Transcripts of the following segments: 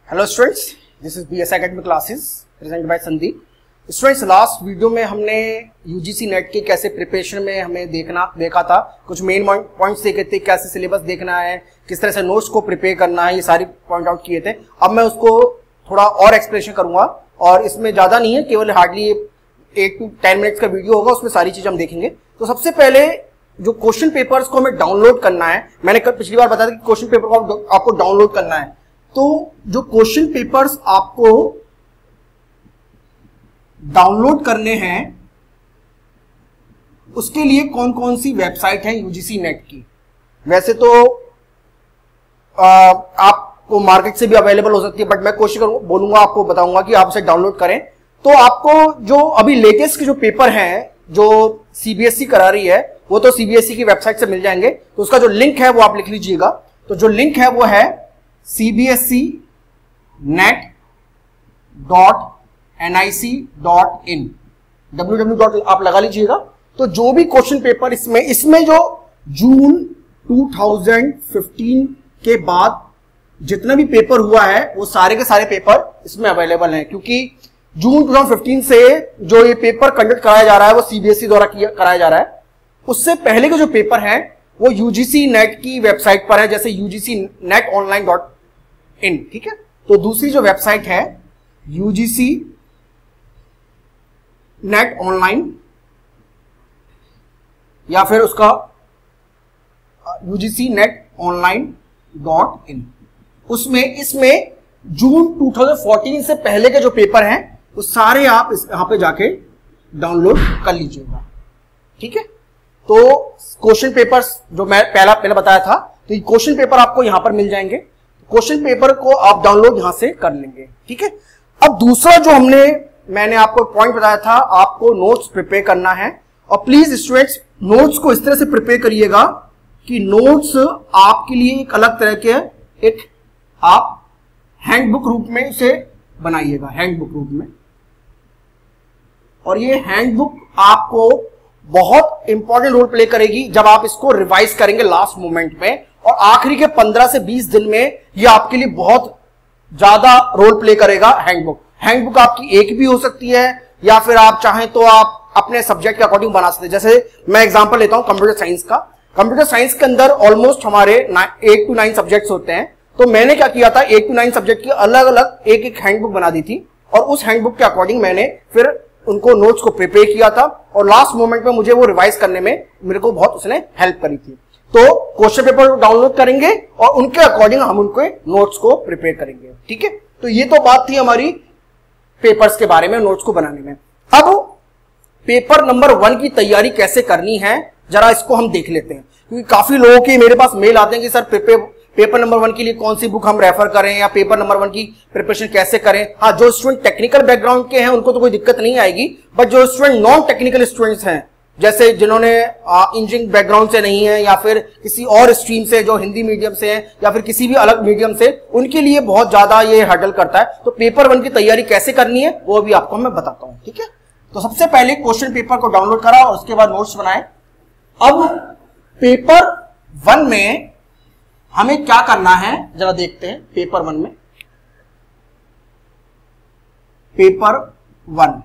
Hello students, this is BS academic classes present by Sandeep. Students, last video में हमने UGC net के कैसे preparation में हमें देखा था, कुछ मेन पॉइंट्स देखे थे, कैसे सिलेबस देखना है, किस तरह से नोट्स को प्रिपेयर करना है, ये सारी पॉइंट आउट किए थे। अब मैं उसको थोड़ा और एक्सप्लेनेशन करूंगा और इसमें ज्यादा नहीं है, केवल हार्डली 8 to 10 मिनट्स का वीडियो होगा, उसमें सारी चीज हम देखेंगे। तो सबसे पहले जो क्वेश्चन पेपर्स को हमें डाउनलोड करना है, मैंने पिछली बार बताया था कि क्वेश्चन पेपर को आपको डाउनलोड करना है। तो जो क्वेश्चन पेपर्स आपको डाउनलोड करने हैं उसके लिए कौन कौन सी वेबसाइट है यूजीसी नेट की। वैसे तो आपको मार्केट से भी अवेलेबल हो सकती है, बट मैं कोशिश बोलूंगा, आपको बताऊंगा कि आप उसे डाउनलोड करें। तो आपको जो अभी लेटेस्ट के जो पेपर हैं जो सीबीएसई करा रही है, वो तो सीबीएसई की वेबसाइट से मिल जाएंगे। तो उसका जो लिंक है वो आप लिख लीजिएगा। तो जो लिंक है वो है cbscnet.nic.in, www. आप लगा लीजिएगा। तो जो भी क्वेश्चन पेपर इसमें जो जून 2015 के बाद जितना भी पेपर हुआ है वो सारे के सारे पेपर इसमें अवेलेबल हैं, क्योंकि जून 2015 से जो ये पेपर कंडक्ट कराया जा रहा है वो सीबीएसई द्वारा कराया जा रहा है। उससे पहले के जो पेपर हैं वो यूजीसी नेट की वेबसाइट पर है, जैसे UGCnetonline.in, ठीक है। तो दूसरी जो वेबसाइट है UGC नेट ऑनलाइन या फिर उसका UGCnetonline.in, इसमें जून 2014 से पहले के जो पेपर हैं वो सारे आप यहां पे जाके डाउनलोड कर लीजिएगा, ठीक है। तो क्वेश्चन पेपर्स जो मैं पहले बताया था, तो ये क्वेश्चन पेपर आपको यहां पर मिल जाएंगे। क्वेश्चन पेपर को आप डाउनलोड यहां से कर लेंगे, ठीक है। अब दूसरा जो मैंने आपको पॉइंट बताया था, आपको नोट्स प्रिपेयर करना है। और प्लीज स्टूडेंट्स, नोट्स को इस तरह से प्रिपेयर करिएगा कि नोट्स आपके लिए एक अलग तरह के एक आप हैंडबुक रूप में इसे बनाइएगा, हैंडबुक रूप में। और ये हैंडबुक आपको बहुत इंपॉर्टेंट रोल प्ले करेगी जब आप इसको रिवाइज करेंगे लास्ट मोमेंट में, और आखिरी के 15 से 20 दिन में ये आपके लिए बहुत ज्यादा रोल प्ले करेगा। हैंडबुक आपकी एक भी हो सकती है, या फिर आप चाहें तो आप अपने सब्जेक्ट के अकॉर्डिंग बना सकते हैं। जैसे मैं एग्जांपल लेता हूं कंप्यूटर साइंस का। कंप्यूटर साइंस के अंदर ऑलमोस्ट हमारे 8 to 9 सब्जेक्ट्स होते हैं। तो मैंने क्या किया था, 8 to 9 सब्जेक्ट की अलग अलग एक हैंडबुक बना दी थी, और उस हैंडबुक के अकॉर्डिंग मैंने फिर उनको नोट्स को प्रिपेयर किया था, और लास्ट मोमेंट में मुझे वो रिवाइज करने में मेरे को बहुत उसने हेल्प करी थी। तो क्वेश्चन पेपर डाउनलोड करेंगे और उनके अकॉर्डिंग हम उनके नोट्स को प्रिपेयर करेंगे, ठीक है। तो ये तो बात थी हमारी पेपर्स के बारे में, नोट्स को बनाने में। अब पेपर नंबर 1 की तैयारी कैसे करनी है जरा इसको हम देख लेते हैं, क्योंकि काफी लोगों के मेरे पास मेल आते हैं कि सर पेपर नंबर 1 के लिए कौन सी बुक हम रेफर करें, या पेपर नंबर 1 की प्रिपरेशन कैसे करें। हाँ, जो स्टूडेंट टेक्निकल बैकग्राउंड के हैं उनको तो कोई दिक्कत नहीं आएगी, बट जो स्टूडेंट नॉन टेक्निकल स्टूडेंट्स हैं, जैसे जिन्होंने इंजीनियरिंग बैकग्राउंड से नहीं है, या फिर किसी और स्ट्रीम से, जो हिंदी मीडियम से है या फिर किसी भी अलग मीडियम से, उनके लिए बहुत ज्यादा ये हर्डल करता है। तो पेपर 1 की तैयारी कैसे करनी है वो भी आपको मैं बताता हूं, ठीक है। तो सबसे पहले क्वेश्चन पेपर को डाउनलोड करा और उसके बाद नोट्स बनाए। अब पेपर 1 में हमें क्या करना है जरा देखते हैं। पेपर 1 में, पेपर 1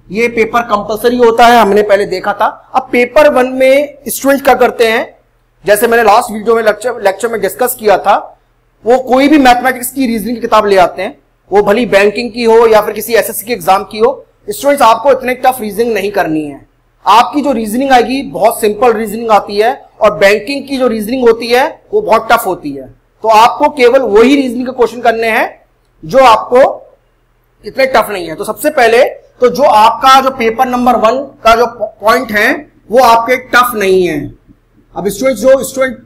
ये पेपर कंपलसरी होता है, हमने पहले देखा था। अब पेपर 1 में स्टूडेंट क्या करते हैं, जैसे मैंने लास्ट वीडियो में लेक्चर में डिस्कस किया था, वो कोई भी मैथमेटिक्स की रीजनिंग की किताब ले आते हैं, वो भली बैंकिंग की हो या फिर किसी एसएससी के एग्जाम की हो। स्टूडेंट्स, आपको इतने टफ रीजनिंग नहीं करनी है। आपकी जो रीजनिंग आएगी बहुत सिंपल रीजनिंग आती है, और बैंकिंग की जो रीजनिंग होती है वो बहुत टफ होती है। तो आपको केवल वही रीजनिंग के क्वेश्चन करने हैं जो आपको इतने टफ नहीं है। तो सबसे पहले तो जो आपका जो पेपर नंबर 1 का जो पॉइंट है वो आपके टफ नहीं है। अब जो स्टूडेंट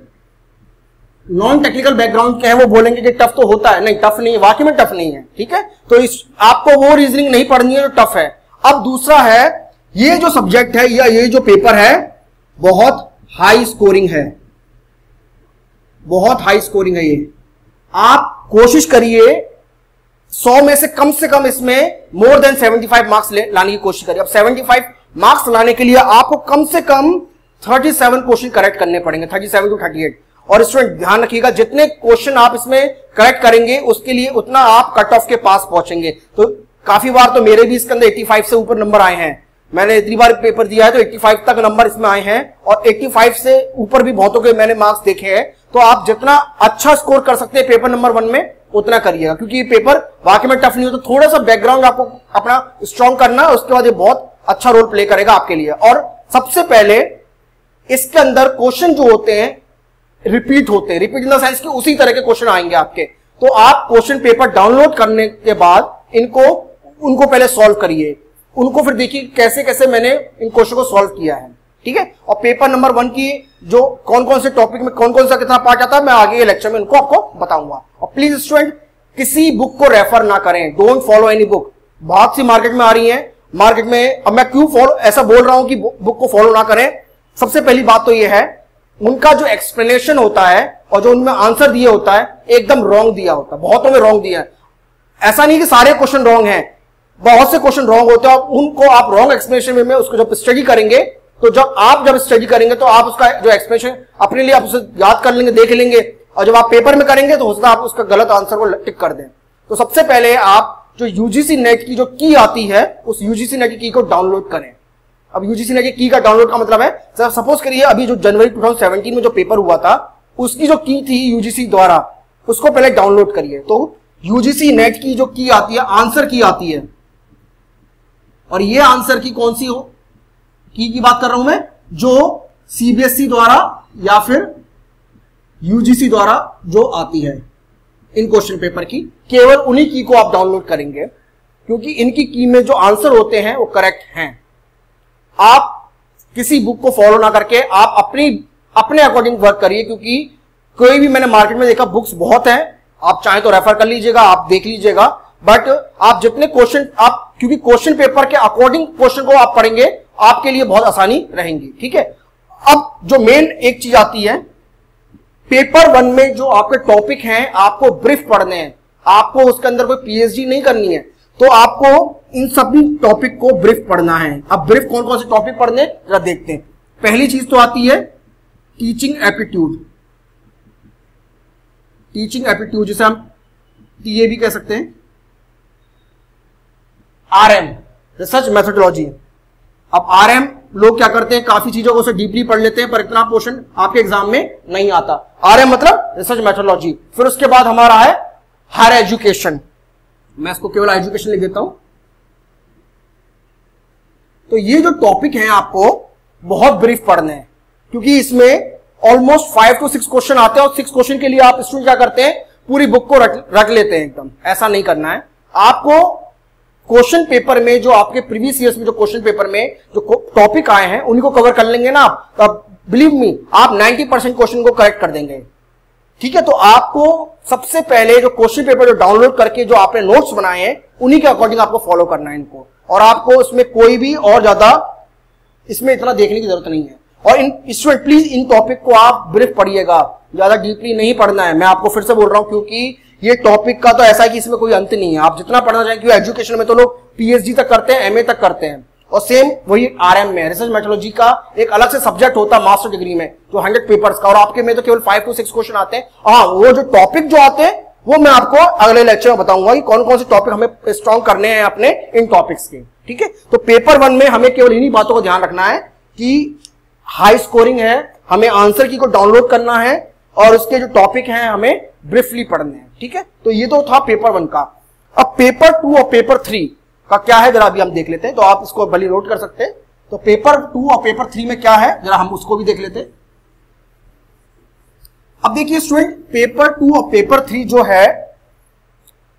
नॉन टेक्निकल बैकग्राउंड के हैं वो बोलेंगे कि टफ तो होता है, नहीं टफ नहीं है, वाकई में टफ नहीं है, ठीक है। तो आपको वो रीजनिंग नहीं पढ़नी है जो टफ है। अब दूसरा है, ये जो सब्जेक्ट है या ये जो पेपर है बहुत हाई स्कोरिंग है, बहुत हाई स्कोरिंग है ये। आप कोशिश करिए 100 में से कम इसमें मोर देन 75 मार्क्स लाने की कोशिश करिए। अब 75 मार्क्स लाने के लिए आपको कम से कम 37 क्वेश्चन करेक्ट करने पड़ेंगे, 37 to 38। और स्टूडेंट ध्यान रखिएगा, जितने क्वेश्चन आप इसमें करेक्ट करेंगे उसके लिए उतना आप कट ऑफ के पास पहुंचेंगे। तो काफी बार तो मेरे भी इसके अंदर 85 से ऊपर नंबर आए हैं, मैंने इतनी बार पेपर दिया है तो 85 तक नंबर इसमें आए हैं, और 85 से ऊपर भी बहुतों के मैंने मार्क्स देखे हैं। तो आप जितना अच्छा स्कोर कर सकते हैं पेपर नंबर 1 में उतना करिएगा, क्योंकि ये पेपर वाकई में टफ नहीं होता। थोड़ा सा बैकग्राउंड आपको अपना स्ट्रॉन्ग करना है, उसके बाद ये बहुत अच्छा रोल प्ले करेगा आपके लिए। और सबसे पहले इसके अंदर क्वेश्चन जो होते हैं रिपीट होते हैं, रिपीट इन द सेंस कि उसी तरह के क्वेश्चन आएंगे आपके। तो आप क्वेश्चन पेपर डाउनलोड करने के बाद उनको पहले सॉल्व करिए, उनको फिर देखिए कैसे कैसे मैंने इन क्वेश्चन को सॉल्व किया है, ठीक है। और पेपर नंबर 1 की जो कौन कौन से टॉपिक में कौन कौन सा कितना पार्ट आता है मैं आगे लेक्चर में इनको आपको बताऊंगा। और प्लीज स्टूडेंट किसी बुक को रेफर ना करें, डोंट फॉलो एनी बुक। बहुत सी मार्केट में आ रही है, मार्केट में अब मैं क्यों फॉलो ऐसा बोल रहा हूं कि बुक को फॉलो ना करें। सबसे पहली बात तो यह है उनका जो एक्सप्लेनेशन होता है और जो उनमें आंसर दिया होता है एकदम रॉन्ग दिया होता है, बहुतों में रॉन्ग दिया है। ऐसा नहीं कि सारे क्वेश्चन रॉन्ग हैं, बहुत से क्वेश्चन रॉन्ग होते हैं, उनको आप रॉन्ग एक्सप्लेनेशन में उसको जब स्टडी करेंगे तो जब स्टडी करेंगे तो आप उसका जो एक्सप्लेनेशन अपने लिए आप उसे याद कर लेंगे, देख लेंगे, और जब आप पेपर में करेंगे तो हो सकता है आप उसका गलत आंसर को टिक कर दें। तो सबसे पहले आप जो यूजीसी नेट की जो की आती है उस यूजीसी नेट की की को डाउनलोड करें। अब यूजीसी नेट की की का डाउनलोड का मतलब है, सपोज करिए अभी जो जनवरी 2017 में जो पेपर हुआ था उसकी जो की थी यूजीसी द्वारा, उसको पहले डाउनलोड करिए। तो यूजीसी नेट की जो की आती है आंसर की आती है, और ये आंसर की कौन सी हो की बात कर रहा हूं मैं, जो सीबीएसई द्वारा या फिर यूजीसी द्वारा जो आती है इन क्वेश्चन पेपर की, केवल उन्हीं की को आप डाउनलोड करेंगे, क्योंकि इनकी की में जो आंसर होते हैं वो करेक्ट हैं। आप किसी बुक को फॉलो ना करके आप अपने अकॉर्डिंग वर्क करिए, क्योंकि कोई भी मैंने मार्केट में देखा बुक्स बहुत हैं, आप चाहें तो रेफर कर लीजिएगा, आप देख लीजिएगा, बट आप जितने क्वेश्चन आप क्योंकि क्वेश्चन पेपर के अकॉर्डिंग क्वेश्चन को आप पढ़ेंगे आपके लिए बहुत आसानी रहेगी, ठीक है। अब जो मेन एक चीज आती है पेपर 1 में जो आपके टॉपिक हैं आपको ब्रीफ पढ़ने हैं, आपको उसके अंदर कोई पीएचडी नहीं करनी है, तो आपको इन सभी टॉपिक को ब्रीफ पढ़ना है। अब ब्रीफ कौन कौन से टॉपिक पढ़ने जरा देखते हैं। पहली चीज तो आती है टीचिंग एप्टीट्यूड, टीचिंग एप्टीट्यूड जिसे हम टीए भी कह सकते हैं, आरएम रिसर्च मेथोडोलॉजी। अब आरएम लोग क्या करते हैं, काफी चीजों को डीपली पढ़ लेते हैं पर इतना पोर्शन आपके एग्जाम में नहीं आता। आरएम मतलब रिसर्च मेथोडोलॉजी। फिर उसके बाद हमारा है हायर एजुकेशन, मैं इसको केवल एजुकेशन लिख देता हूं। तो ये जो टॉपिक है आपको बहुत ब्रीफ पढ़ने हैं, क्योंकि इसमें ऑलमोस्ट 5 to 6 क्वेश्चन आते हैं, और 6 क्वेश्चन के लिए आप स्टूडेंट क्या करते हैं पूरी बुक को रख लेते हैं एकदम। ऐसा नहीं करना है आपको। क्वेश्चन पेपर में जो आपके प्रीवियस ईयर्स में जो क्वेश्चन पेपर में जो टॉपिक आए हैं उन्हीं को कवर कर लेंगे ना आप, तब बिलीव मी आप 90% क्वेश्चन को करेक्ट कर देंगे, ठीक है। तो आपको सबसे पहले जो क्वेश्चन पेपर जो डाउनलोड करके जो आपने नोट्स बनाए हैं उन्हीं के अकॉर्डिंग आपको फॉलो करना है इनको, और आपको उसमें कोई भी और ज्यादा इसमें इतना देखने की जरूरत नहीं है। और इन स्टूडेंट प्लीज इन टॉपिक को आप ब्रीफ पढ़िएगा, ज्यादा डीपली नहीं पढ़ना है। मैं आपको फिर से बोल रहा हूं, क्योंकि ये टॉपिक का तो ऐसा है कि इसमें कोई अंत नहीं है, आप जितना पढ़ना चाहें, क्योंकि एजुकेशन में तो लोग पीएचडी तक करते हैं, एमए तक करते हैं, और सेम वही आरएम में रिसर्च मेथोडोलॉजी का एक अलग से सब्जेक्ट होता है मास्टर डिग्री में जो 100 पेपर्स का, और आपके में तो केवल 5 to 6 क्वेश्चन आते हैं। हाँ, वो जो टॉपिक जो आते हैं वो मैं आपको अगले लेक्चर में बताऊंगा कि कौन कौन से टॉपिक हमें स्ट्रॉन्ग करने हैं अपने इन टॉपिक्स के, ठीक है। तो पेपर 1 में हमें केवल इन्हीं बातों को ध्यान रखना है कि हाई स्कोरिंग है, हमें आंसर की को डाउनलोड करना है, और उसके जो टॉपिक हैं हमें ब्रीफली पढ़ने हैं, ठीक है। तो ये तो था पेपर 1 का। अब पेपर 2 और पेपर 3 का क्या है जरा अभी हम देख लेते हैं, तो आप इसको भले नोट कर सकते हैं। तो पेपर 2 और पेपर 3 में क्या है जरा हम उसको भी देख लेते हैं। अब देखिए स्टूडेंट, पेपर 2 और पेपर 3 जो है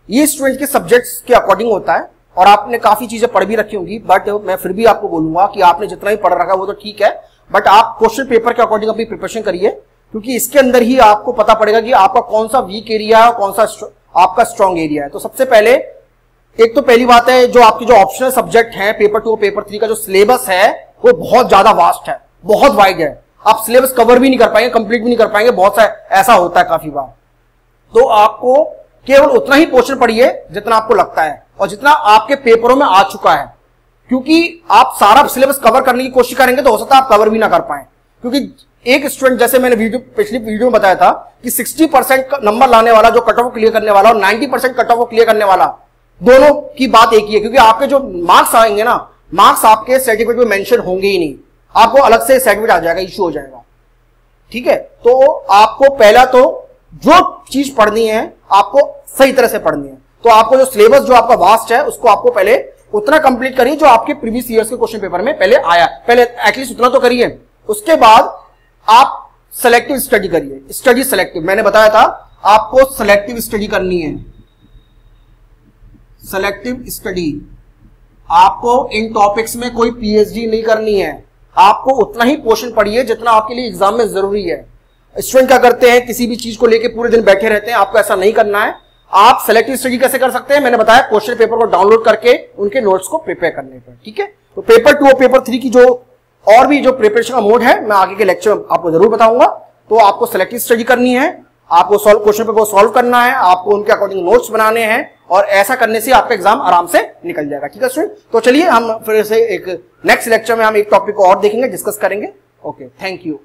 ये स्टूडेंट के सब्जेक्ट्स के अकॉर्डिंग होता है, और आपने काफी चीजें पढ़ भी रखी होंगी, बट मैं फिर भी आपको बोलूंगा कि आपने जितना भी पढ़ रखा है वो तो ठीक है, बट आप क्वेश्चन पेपर के अकॉर्डिंग अपनी प्रिपरेशन करिए, क्योंकि इसके अंदर ही आपको पता पड़ेगा कि आपका कौन सा वीक एरिया है और कौन सा आपका स्ट्रॉन्ग एरिया है। तो सबसे पहले एक तो पहली बात है, जो आपके जो ऑप्शनल सब्जेक्ट है पेपर 2 और पेपर 3 का जो सिलेबस है वो बहुत ज्यादा वास्ट है, बहुत वाइड है, आप सिलेबस कवर भी नहीं कर पाएंगे, कंप्लीट भी नहीं कर पाएंगे, बहुत सा ऐसा होता है काफी बार। तो आपको केवल उतना ही पोर्शन पढ़िए जितना आपको लगता है और जितना आपके पेपरों में आ चुका है, क्योंकि आप सारा सिलेबस कवर करने की कोशिश करेंगे तो हो सकता है आप कवर भी ना कर पाए, क्योंकि एक स्टूडेंट, जैसे मैंने पिछली वीडियो में बताया था कि 60% नंबर लाने वाला, जो कट ऑफ क्लियर करने वाला, और 90% कट ऑफ क्लियर करने वाला, दोनों की बात एक ही है। क्योंकि आपके जो मार्क्स आएंगे ना, मार्क्स आपके सर्टिफिकेट में मेंशन होंगे ही नहीं, आपको अलग से सर्टिफिकेट आ जाएगा, इशू हो जाएगा। ठीक है, तो आपको पहला तो जो चीज पढ़नी है आपको सही तरह से पढ़नी है। तो आपको जो सिलेबस जो आपका वास्ट है उसको आपको पहले उतना कंप्लीट करिए जो आपके प्रीवियस ईयर्स के क्वेश्चन पेपर में पहले आया, पहले एटलीस्ट उतना तो करिए। उसके बाद आप सेलेक्टिव स्टडी करिए। स्टडी सेलेक्टिव, मैंने बताया था आपको सेलेक्टिव स्टडी करनी है। सेलेक्टिव स्टडी, आपको इन टॉपिक्स में कोई पीएचडी नहीं करनी है, आपको उतना ही पोर्शन पढ़िए जितना आपके लिए एग्जाम में जरूरी है। स्टूडेंट क्या करते हैं, किसी भी चीज को लेके पूरे दिन बैठे रहते हैं, आपको ऐसा नहीं करना है। आप सेलेक्टिव स्टडी कैसे कर सकते हैं, मैंने बताया क्वेश्चन पेपर को डाउनलोड करके उनके नोट्स को प्रिपेयर करने पर। ठीक है, तो पेपर 2 और पेपर 3 की जो और भी जो प्रिपरेशन का मोड है मैं आगे के लेक्चर में आपको जरूर बताऊंगा। तो आपको सेलेक्टिव स्टडी करनी है, आपको क्वेश्चन पेपर को सॉल्व करना है, आपको उनके अकॉर्डिंग नोट्स बनाने हैं, और ऐसा करने से आपका एग्जाम आराम से निकल जाएगा। ठीक है स्टूडेंट, तो चलिए हम फिर से एक नेक्स्ट लेक्चर में हम एक टॉपिक को और देखेंगे, डिस्कस करेंगे। Okay, thank you.